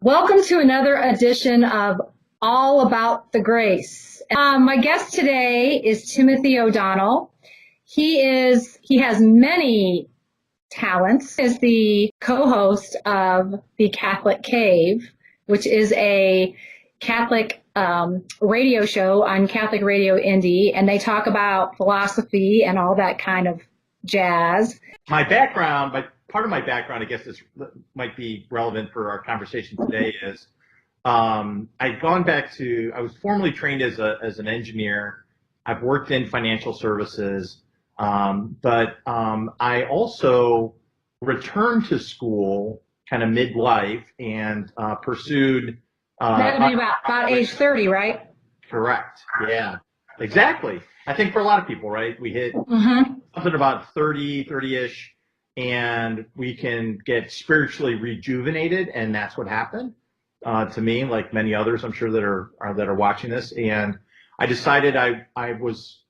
Welcome to another edition of All About the Grace. My guest today is Timothy O'Donnell. He has many talents. He is the co-host of the Catholic Cave, which is a Catholic radio show on Catholic Radio Indy, and they talk about philosophy and all that kind of jazz. Part of my background, I guess this might be relevant for our conversation today, is I was formerly trained as an engineer. I've worked in financial services, but I also returned to school kind of midlife and pursued. That would be about age 30, right? Correct. Yeah, exactly. I think for a lot of people, right, we hit something about 30-ish. And we can get spiritually rejuvenated, and that's what happened to me, like many others, I'm sure that are watching this. And I decided I was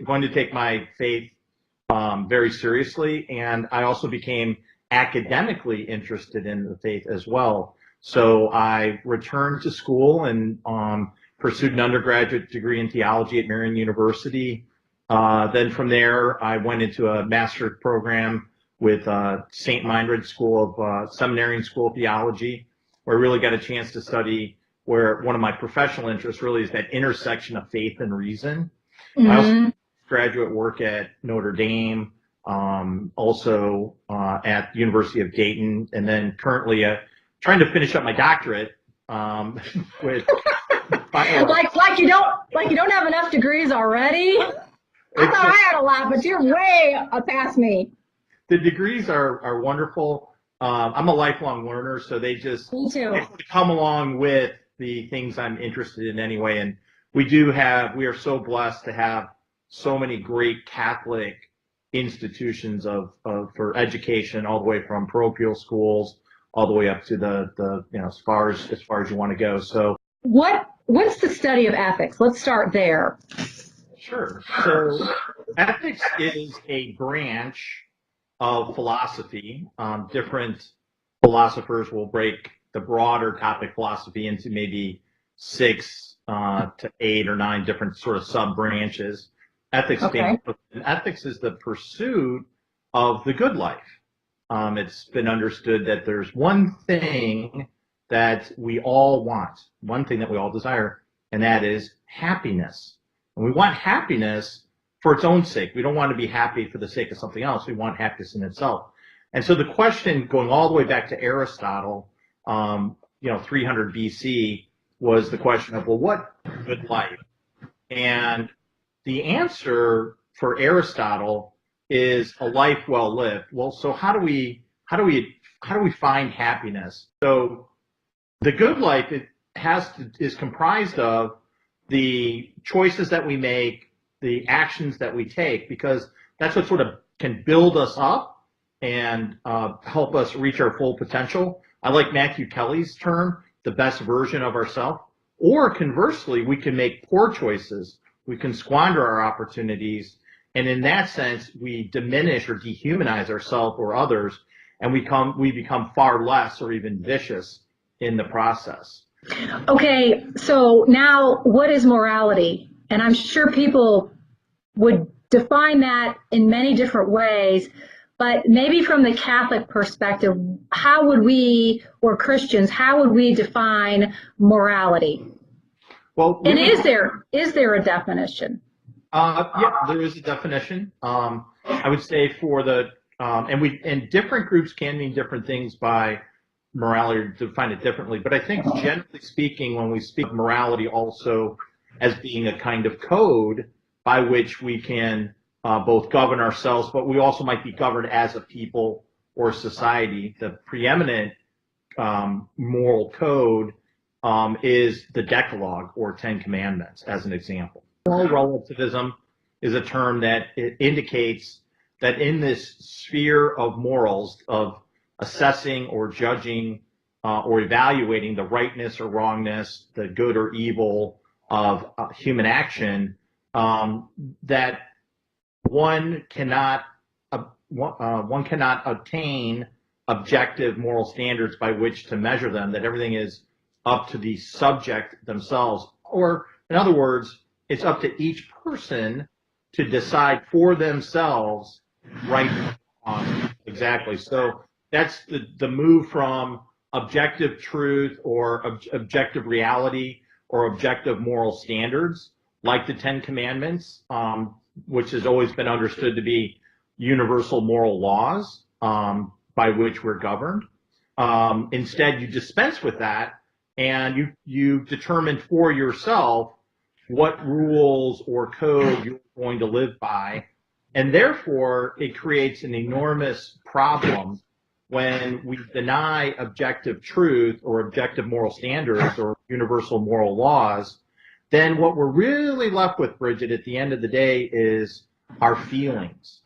going to take my faith very seriously, and I also became academically interested in the faith as well. So I returned to school and pursued an undergraduate degree in theology at Marian University. Then from there, I went into a master's program with St. Meinrad Seminary and School of Theology, where I really got a chance to study where one of my professional interests really is that intersection of faith and reason. I also did graduate work at Notre Dame, also at the University of Dayton, and then currently trying to finish up my doctorate with like you don't have enough degrees already. I thought I had a lot, but you're way past me. The degrees are wonderful. I'm a lifelong learner, so they come along with the things I'm interested in anyway. And we are so blessed to have so many great Catholic institutions for education, all the way from parochial schools all the way up to the as far as you want to go. So what's the study of ethics? Let's start there. Sure. So ethics is a branch of philosophy. Different philosophers will break the broader topic philosophy into maybe 6 to 8 or 9 different sort of sub branches. Ethics is the pursuit of the good life. It's been understood that there's one thing that we all want, one thing that we all desire, and that is happiness. And we want happiness for its own sake. We don't want to be happy for the sake of something else. We want happiness in itself. And so the question, going all the way back to Aristotle, 300 BC, was the question of, well, what good life? And the answer for Aristotle is a life well lived. Well, so how do we find happiness? So the good life is comprised of the choices that we make, the actions that we take, because that's what sort of can build us up and help us reach our full potential. I like Matthew Kelly's term, the best version of ourselves. Or conversely, we can make poor choices. We can squander our opportunities. And in that sense, we diminish or dehumanize ourselves or others, and we become far less or even vicious in the process. Okay, so now what is morality? And I'm sure people would define that in many different ways, but maybe from the Catholic perspective, how would we, or Christians, how would we define morality? Well, and is there a definition? Yeah, there is a definition. I would say for and different groups can mean different things by morality, or define it differently. But I think generally speaking, when we speak of morality also as being a kind of code by which we can both govern ourselves, but we also might be governed as a people or society. The preeminent moral code is the Decalogue or 10 Commandments, as an example. Moral relativism is a term that indicates that in this sphere of morals, of assessing or judging or evaluating the rightness or wrongness, the good or evil of human action, that one cannot attain objective moral standards by which to measure them, that everything is up to the subject themselves. Or, in other words, it's up to each person to decide for themselves right and wrong. Exactly. So that's the move from objective truth or objective reality or objective moral standards, like the Ten Commandments, which has always been understood to be universal moral laws by which we're governed. Instead, you dispense with that, and you determine for yourself what rules or code you're going to live by. And therefore, it creates an enormous problem when we deny objective truth or objective moral standards or universal moral laws. Then what we're really left with, Brigid, at the end of the day is our feelings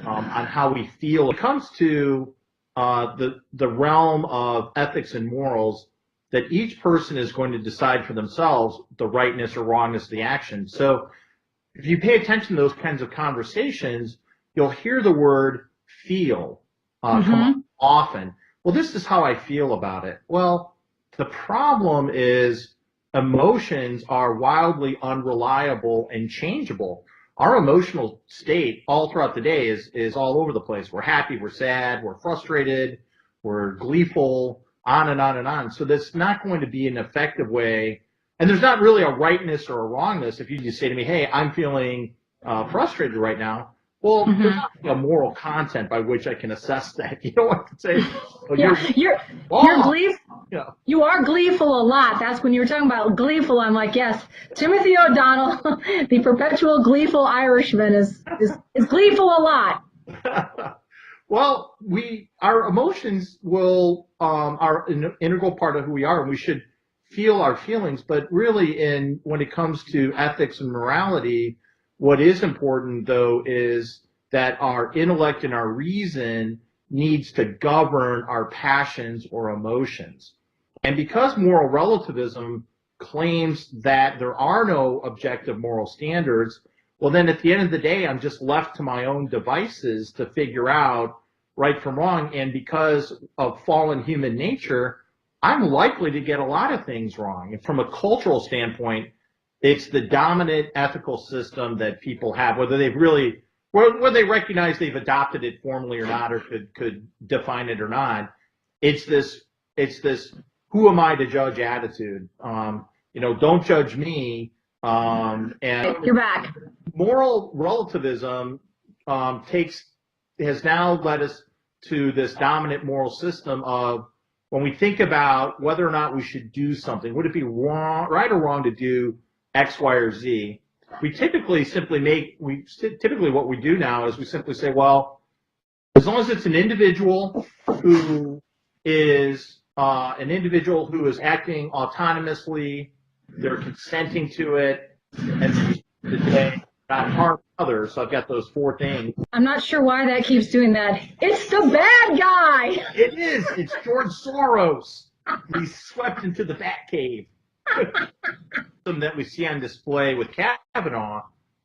on how we feel. When it comes to the realm of ethics and morals, that each person is going to decide for themselves the rightness or wrongness of the action. So if you pay attention to those kinds of conversations, you'll hear the word feel come up often. Well, this is how I feel about it. Well, the problem is emotions are wildly unreliable and changeable. Our emotional state all throughout the day is all over the place. We're happy, we're sad, we're frustrated, we're gleeful, on and on and on. So that's not going to be an effective way. And there's not really a rightness or a wrongness. If you just say to me, hey, I'm feeling frustrated right now, well, there's not a moral content by which I can assess that. You know what I can say? Oh, you're gleeful. Yeah. You are gleeful a lot. That's when you were talking about gleeful. I'm like, yes, Timothy O'Donnell, the perpetual gleeful Irishman, is gleeful a lot. Well, our emotions are an integral part of who we are, and we should feel our feelings. But really, when it comes to ethics and morality, what is important, though, is that our intellect and our reason needs to govern our passions or emotions. And because moral relativism claims that there are no objective moral standards, well, then at the end of the day, I'm just left to my own devices to figure out right from wrong. And because of fallen human nature, I'm likely to get a lot of things wrong. And from a cultural standpoint, it's the dominant ethical system that people have, whether they recognize they've adopted it formally or not, or could define it or not. It's this who am I to judge attitude. Don't judge me. And you're back. Moral relativism has now led us to this dominant moral system of, when we think about whether or not we should do something, would it be right or wrong to do X, Y, or Z? Typically what we do now is we simply say, well, as long as it's an individual who is acting autonomously, they're consenting to it, and they not harm others. So I've got those four things. I'm not sure why that keeps doing that. It's the bad guy. It is. It's George Soros. He's swept into the Batcave. That we see on display with Kavanaugh,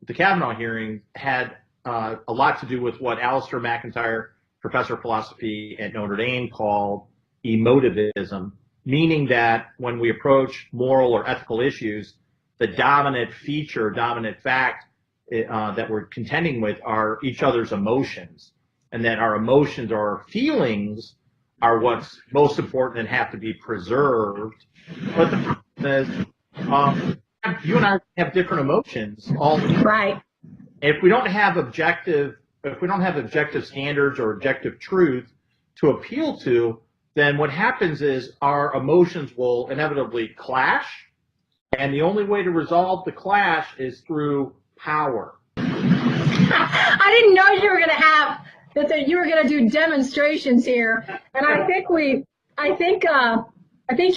the Kavanaugh hearing, had a lot to do with what Alistair McIntyre, professor of philosophy at Notre Dame, called emotivism, meaning that when we approach moral or ethical issues, the dominant fact that we're contending with are each other's emotions, and that our emotions or our feelings are what's most important and have to be preserved. But the problem is, you and I have different emotions. Right. If we don't have objective standards or objective truth to appeal to, then what happens is our emotions will inevitably clash, and the only way to resolve the clash is through power. I didn't know you were going to have that you were going to do demonstrations here, and I think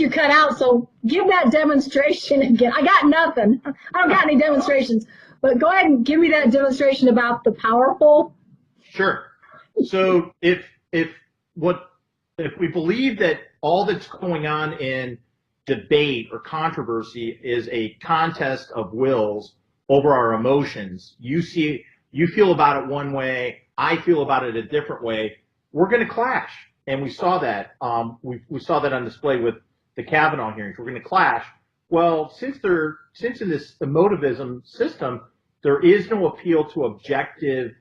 you cut out, so give that demonstration again. I got nothing. I don't got any demonstrations, but go ahead and give me that demonstration about the powerful. Sure. So if we believe that all that's going on in debate or controversy is a contest of wills over our emotions, you feel about it one way, I feel about it a different way, we're going to clash. And we saw that. We saw that on display with the Kavanaugh hearings. We're going to clash. Well, since in this emotivism system, there is no appeal to objective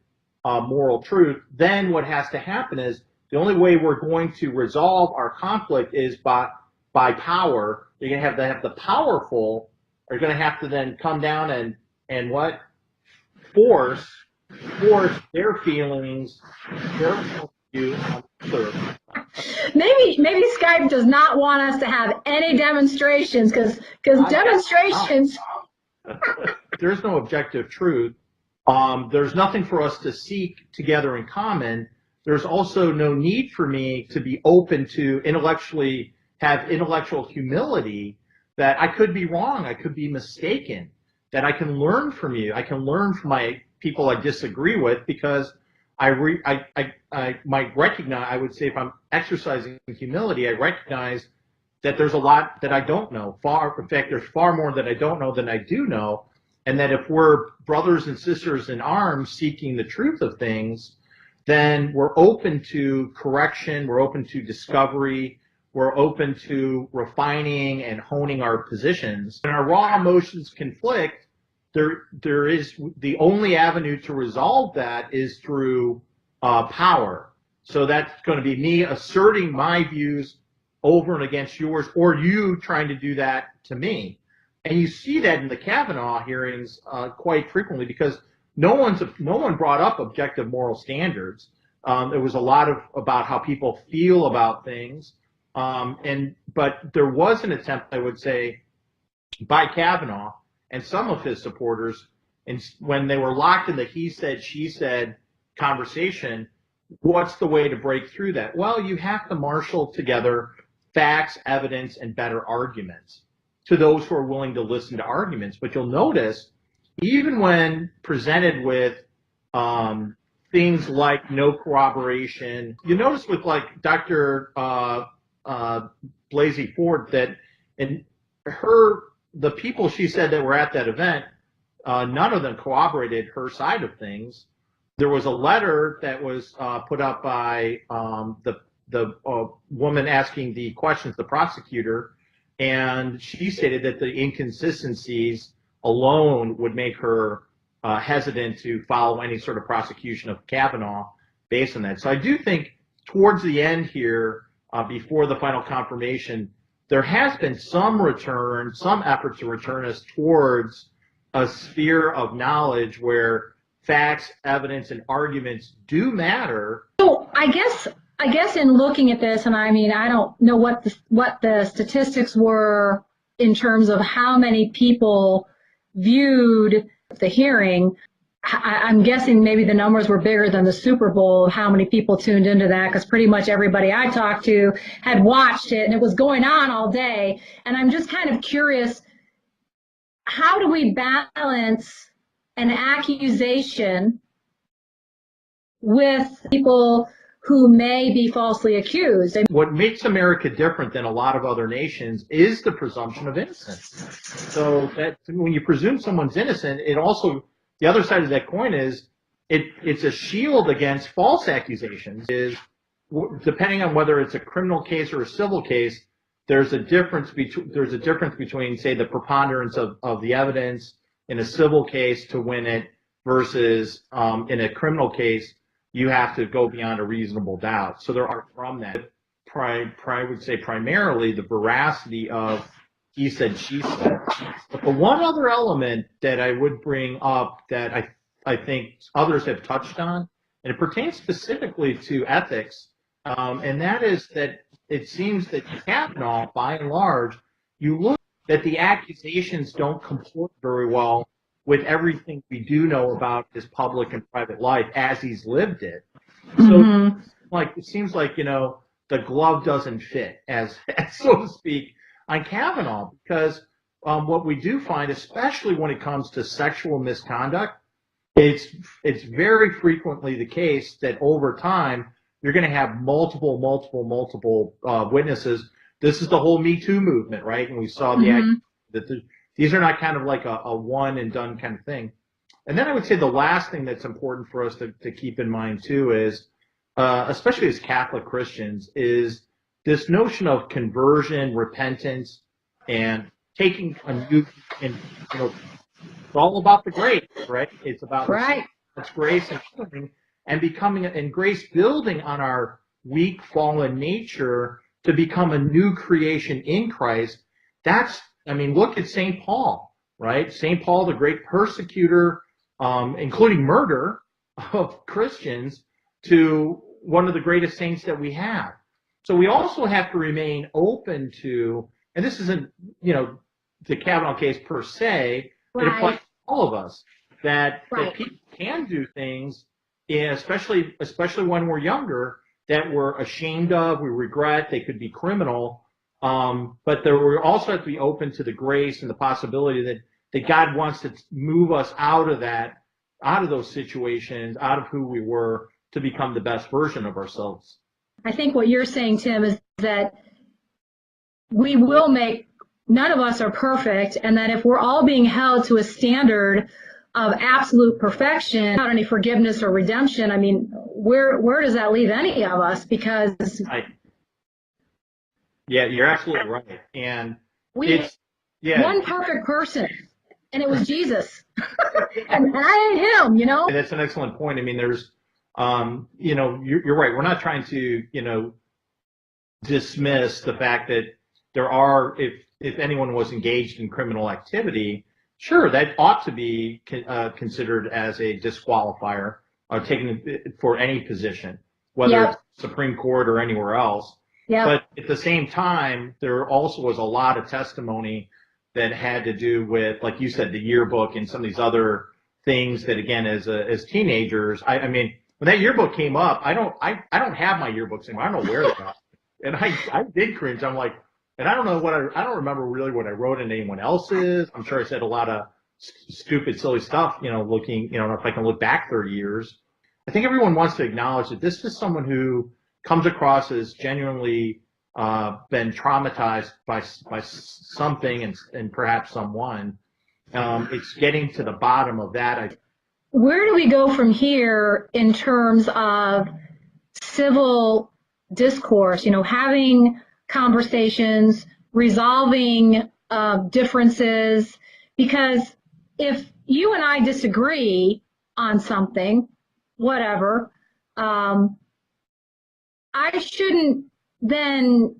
moral truth, then what has to happen is the only way we're going to resolve our conflict is by power. You're going to have the powerful are going to have to then come down and what? Force their feelings, their point of view on the other. Maybe Skype does not want us to have any demonstrations because demonstrations. There's no objective truth. There's nothing for us to seek together in common. There's also no need for me to be open to have intellectual humility that I could be wrong, I could be mistaken, that I can learn from you. I can learn from my people I disagree with because I might recognize, I would say if I'm exercising humility, I recognize that there's a lot that I don't know. In fact, there's far more that I don't know than I do know. And that if we're brothers and sisters in arms seeking the truth of things, then we're open to correction, we're open to discovery, we're open to refining and honing our positions. When our raw emotions conflict, there is the only avenue to resolve that is through power. So that's going to be me asserting my views over and against yours, or you trying to do that to me. And you see that in the Kavanaugh hearings quite frequently because no one brought up objective moral standards. There was a lot about how people feel about things, but there was an attempt, I would say, by Kavanaugh and some of his supporters, and when they were locked in the he said, she said conversation, what's the way to break through that? Well, you have to marshal together facts, evidence, and better arguments to those who are willing to listen to arguments. But you'll notice, even when presented with things like no corroboration, you notice with like Dr. Blasey Ford that in the people she said that were at that event, none of them corroborated her side of things. There was a letter that was put up by the woman asking the questions, the prosecutor, and she stated that the inconsistencies alone would make her hesitant to follow any sort of prosecution of Kavanaugh based on that. So I do think towards the end here, before the final confirmation, there has been some effort to return us towards a sphere of knowledge where facts, evidence, and arguments do matter. So I guess in looking at this, and I mean, I don't know what the statistics were in terms of how many people viewed the hearing. I'm guessing maybe the numbers were bigger than the Super Bowl, how many people tuned into that, because pretty much everybody I talked to had watched it, and it was going on all day. And I'm just kind of curious, how do we balance an accusation with people who may be falsely accused? What makes America different than a lot of other nations is the presumption of innocence. So that when you presume someone's innocent, it also, the other side of that coin is it's a shield against false accusations. Is depending on whether it's a criminal case or a civil case, there's a difference between say the preponderance of the evidence in a civil case to win it versus in a criminal case you have to go beyond a reasonable doubt. So there are from that. I would say primarily the veracity of he said, she said. But the one other element that I would bring up that I think others have touched on, and it pertains specifically to ethics, and that is that it seems that Kavanaugh, by and large, you look that the accusations don't comport very well with everything we do know about his public and private life as he's lived it. So, it seems like, the glove doesn't fit, as so to speak, on Kavanaugh, because what we do find, especially when it comes to sexual misconduct, it's very frequently the case that over time you're going to have multiple witnesses. This is the whole Me Too movement, right? And we saw that these are not kind of like a one and done kind of thing. And then I would say the last thing that's important for us to keep in mind too is especially as Catholic Christians, is this notion of conversion, repentance, and taking a new, and it's all about the grace, right? It's about Right. God's grace and healing, and becoming, and grace building on our weak, fallen nature to become a new creation in Christ. Look at St. Paul, right? St. Paul, the great persecutor, including murder of Christians, to one of the greatest saints that we have. So we also have to remain open to, and this isn't, the Kavanaugh case per se, Right. it applies to all of us, that people can do things, especially when we're younger, that we're ashamed of, we regret, they could be criminal, but we also have to be open to the grace and the possibility that God wants to move us out of those situations, out of who we were, to become the best version of ourselves. I think what you're saying, Tim, is that none of us are perfect, and that if we're all being held to a standard of absolute perfection without any forgiveness or redemption, where does that leave any of us? Because yeah, you're absolutely right. And one perfect person, and it was Jesus. and I ain't him, And that's an excellent point. There's you're right. We're not trying to, dismiss the fact that there are, if anyone was engaged in criminal activity, sure, that ought to be considered as a disqualifier, taken for any position, whether it's Supreme Court or anywhere else. Yep. But at the same time, there also was a lot of testimony that had to do with, like you said, the yearbook and some of these other things that, again, as teenagers, when that yearbook came up, I don't have my yearbooks anymore. I don't know where they are. And I did cringe. I'm like, and I don't know I don't remember really what I wrote in anyone else's. I'm sure I said a lot of stupid, silly stuff, looking, if I can look back 30 years. I think everyone wants to acknowledge that this is someone who comes across as genuinely been traumatized by something and perhaps someone. It's getting to the bottom of that. Where do we go from here in terms of civil discourse, having conversations, resolving differences? Because if you and I disagree on something, whatever, I shouldn't then,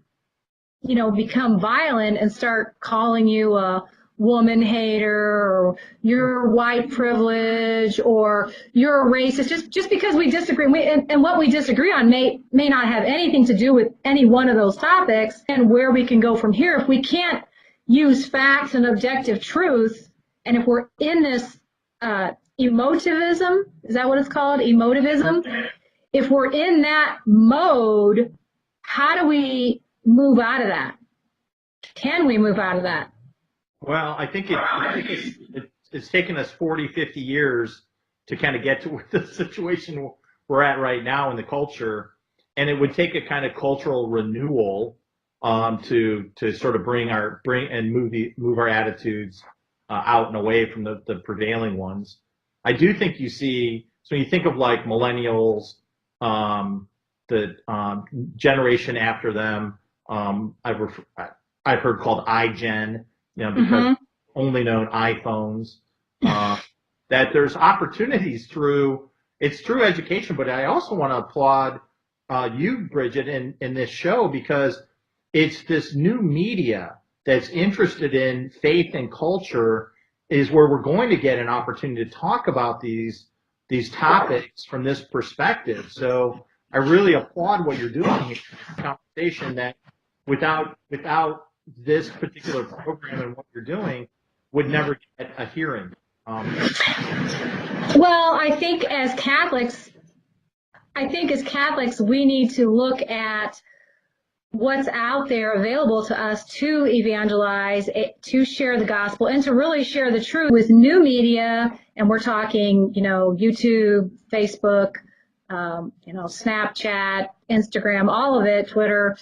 become violent and start calling you a woman hater, or you're white privilege, or you're a racist, just because we disagree. And what we disagree on may not have anything to do with any one of those topics, and where we can go from here. If we can't use facts and objective truth, and if we're in this emotivism, is that what it's called? Emotivism? If we're in that mode, how do we move out of that? Can we move out of that? Well, I think it's taken us 40, 50 years to kind of get to the situation we're at right now in the culture. And it would take a kind of cultural renewal to sort of move our attitudes out and away from the prevailing ones. I do think you see, so when you think of like millennials, the generation after them, I've heard called iGen, because only known iPhones, that there's opportunities through education. But I also want to applaud you, Brigid, in this show, because it's this new media that's interested in faith and culture is where we're going to get an opportunity to talk about these topics from this perspective. So I really applaud what you're doing in this conversation, that without this particular program and what you're doing would never get a hearing. Well, I think as Catholics, we need to look at what's out there available to us to evangelize, to share the gospel, and to really share the truth with new media. And we're talking, YouTube, Facebook, Snapchat, Instagram, all of it, Twitter.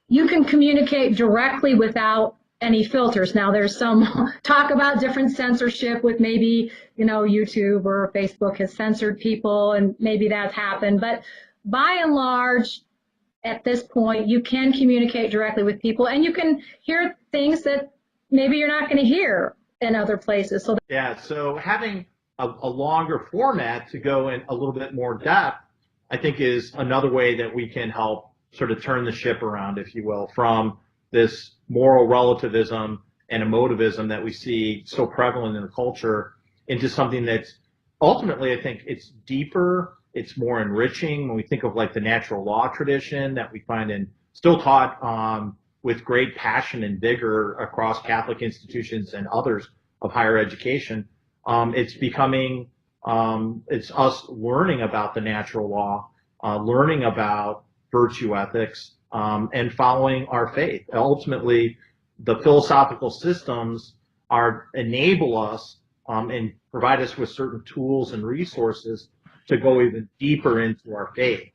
You can communicate directly without any filters. Now, there's some talk about different censorship with maybe, YouTube or Facebook has censored people, and maybe that's happened. But by and large, at this point, you can communicate directly with people, and you can hear things that maybe you're not going to hear in other places. So yeah, so having a longer format to go in a little bit more depth, I think, is another way that we can help sort of turn the ship around, if you will, from this moral relativism and emotivism that we see so prevalent in the culture into something that's ultimately, I think, it's deeper, it's more enriching. When we think of like the natural law tradition that we find in still taught with great passion and vigor across Catholic institutions and others of higher education, it's becoming, it's us learning about the natural law, learning about virtue ethics, and following our faith. Ultimately, the philosophical systems enable us and provide us with certain tools and resources to go even deeper into our faith.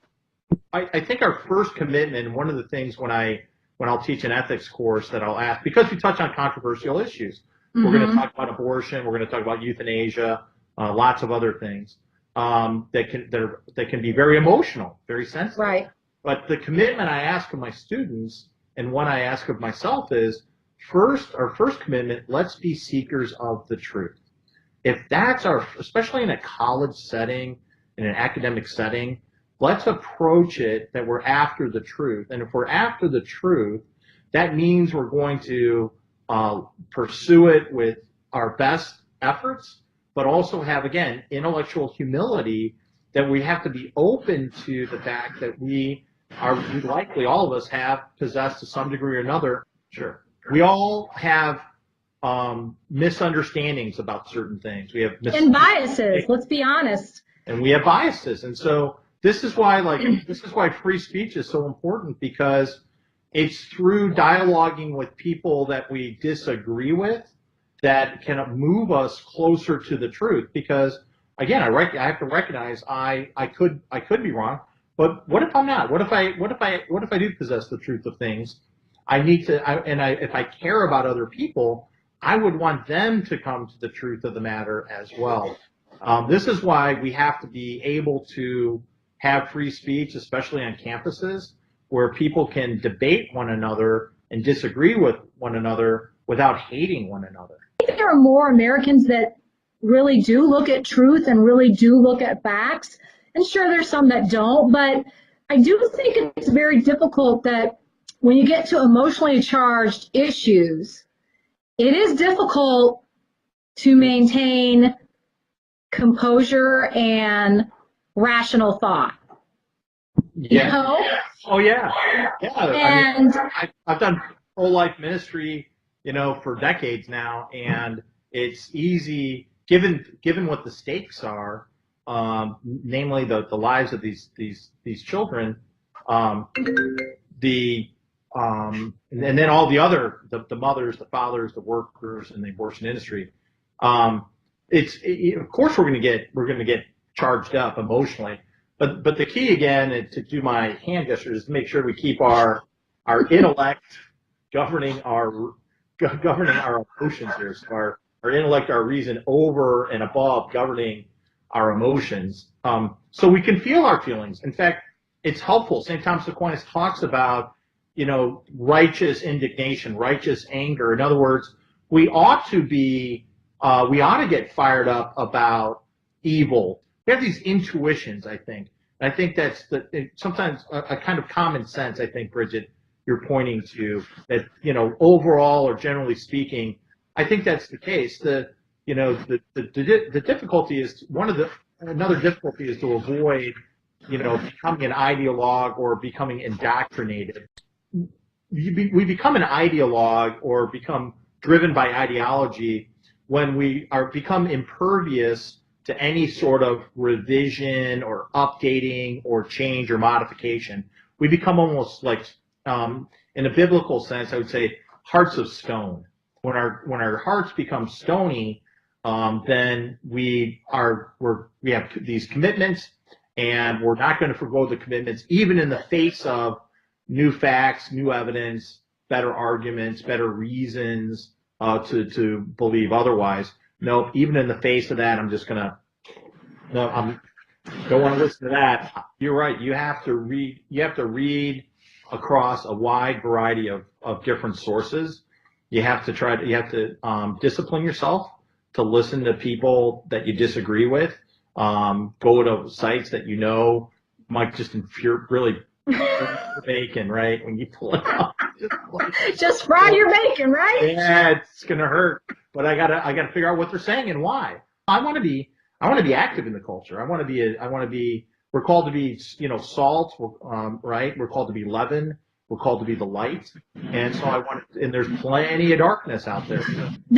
I think our first commitment, one of the things when I'll teach an ethics course that I'll ask, because we touch on controversial issues, we're going to talk about abortion, we're going to talk about euthanasia, lots of other things that can be very emotional, very sensitive. right. But the commitment I ask of my students and one I ask of myself is, our first commitment, let's be seekers of the truth. If that's especially in a college setting, in an academic setting, let's approach it that we're after the truth. And if we're after the truth, that means we're going to pursue it with our best efforts, but also have, again, intellectual humility, that we have to be open to the fact that we likely, all of us have possessed to some degree or another. Sure. We all have misunderstandings about certain things. We have And biases, let's be honest. And we have biases. And so this is why free speech is so important, because it's through dialoguing with people that we disagree with that can move us closer to the truth. Because again, I have to recognize I could be wrong, but what if I'm not? What if I do possess the truth of things? If I care about other people, I would want them to come to the truth of the matter as well. This is why we have to be able to have free speech, especially on campuses, where people can debate one another and disagree with one another without hating one another. I think there are more Americans that really do look at truth and really do look at facts. And sure, there's some that don't, but I do think it's very difficult that when you get to emotionally charged issues, it is difficult to maintain composure and rational thought. Yeah. You know? Oh yeah. Yeah. And I've done pro-life ministry, for decades now, and it's easy, given what the stakes are, namely the lives of these children, and then all the other, the mothers, the fathers, the workers in the abortion industry. Of course we're going to get charged up emotionally, but the key again, to do my hand gesture, is to make sure we keep our intellect governing our emotions here. So our intellect, our reason, over and above governing our emotions, so we can feel our feelings. In fact, it's helpful. St. Thomas Aquinas talks about, righteous indignation, righteous anger. In other words, we ought to get fired up about evil. We have these intuitions, I think. And I think that's sometimes a kind of common sense, I think, Brigid, you're pointing to, that, overall or generally speaking, I think that's the case. The difficulty is, another difficulty is to avoid, becoming an ideologue or becoming indoctrinated. We become an ideologue or become driven by ideology when we become impervious to any sort of revision or updating or change or modification. We become almost like, in a biblical sense, I would say, hearts of stone. When our hearts become stony, then we have these commitments, and we're not going to forgo the commitments, even in the face of new facts, new evidence, better arguments, better reasons to believe otherwise. No, even in the face of that, I'm Don't want to listen to that. You're right. You have to read across a wide variety of different sources. You have to discipline yourself to listen to people that you disagree with. Go to sites that you know might just really bacon, right? When you pull it up, just fry your bacon, right? Yeah, it's gonna hurt. But I gotta figure out what they're saying and why. I want to be active in the culture. We're called to be, salt, right? We're called to be leaven. We're called to be the light. And so and there's plenty of darkness out there.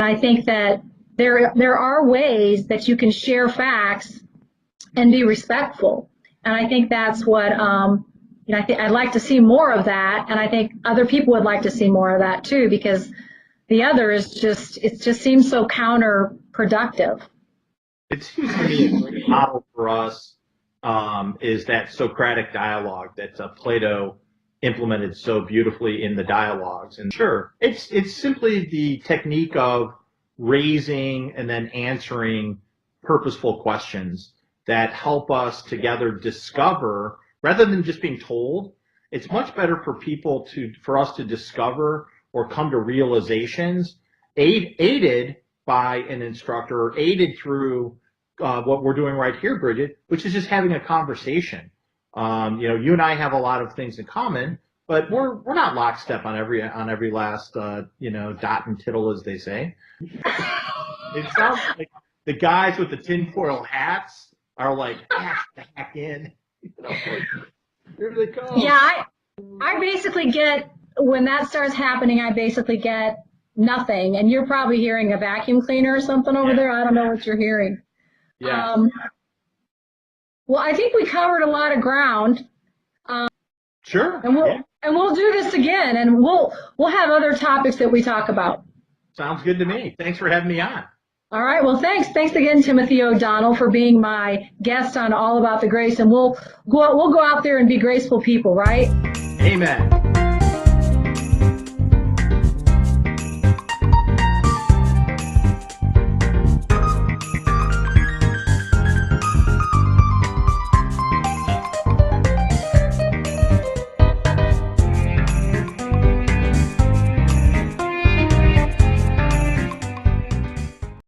I think that there are ways that you can share facts and be respectful. And I think that's what, I'd like to see more of that. And I think other people would like to see more of that too, because the other is it just seems so counterproductive. It seems to me a great model for us is that Socratic dialogue that Plato implemented so beautifully in the dialogues. And sure, it's simply the technique of raising and then answering purposeful questions that help us together discover, rather than just being told. It's much better for us to discover or come to realizations aided by an instructor, or aided through what we're doing right here, Brigid, which is just having a conversation. You and I have a lot of things in common, but we're not lockstep on every last dot and tittle, as they say. It sounds like the guys with the tinfoil hats are like, the heck in. Here they come. Yeah, I basically get, when that starts happening, I basically get nothing. And you're probably hearing a vacuum cleaner or something over there. I don't know what you're hearing. Yeah. Well, I think we covered a lot of ground. Sure. And we'll do this again, and we'll have other topics that we talk about. Sounds good to me. Thanks for having me on. All right. Well, thanks. Thanks again, Timothy O'Donnell, for being my guest on All About the Grace. And we'll go out there and be graceful people, right? Amen.